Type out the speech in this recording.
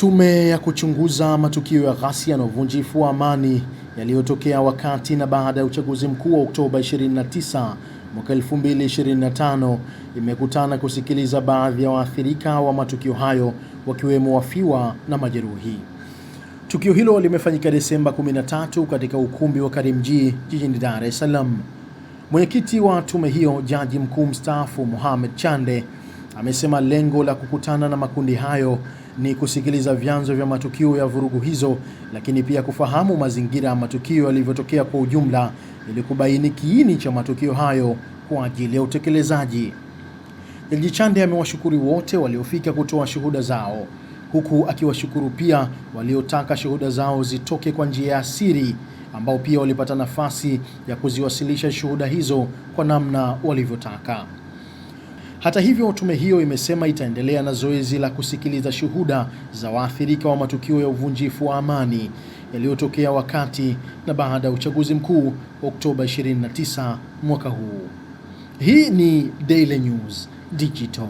Tume ya kuchunguza matukio ya ghasia na uvunjifu wa amani yaliyotokea wakati na baada ya uchaguzi mkuu wa Oktoba 29 mwaka 2025 imekutana kusikiliza baadhi ya waathirika wa matukio hayo, wakiwemo wafiwa na majeruhi. Tukio hilo limefanyika Desemba 13 katika ukumbi wa Karimjee jijini Dar es Salaam. Mwenyekiti wa tume hiyo, Jaji Mkuu mstaafu Mohamed Chande, amesema lengo la kukutana na makundi hayo ni kusikiliza vyanzo vya matukio ya vurugu hizo, lakini pia kufahamu mazingira ya matukio yalivyotokea kwa ujumla ili kubaini kiini cha matukio hayo kwa ajili ya utekelezaji. Jaji Chande amewashukuru wote waliofika kutoa shuhuda zao, huku akiwashukuru pia waliotaka shuhuda zao zitoke kwa njia ya siri, ambao pia walipata nafasi ya kuziwasilisha shuhuda hizo kwa namna walivyotaka. Hata hivyo, tume hiyo imesema itaendelea na zoezi la kusikiliza shuhuda za waathirika wa matukio ya uvunjifu wa amani yaliyotokea wakati na baada ya uchaguzi mkuu Oktoba 29 mwaka huu. Hii ni Daily News Digital.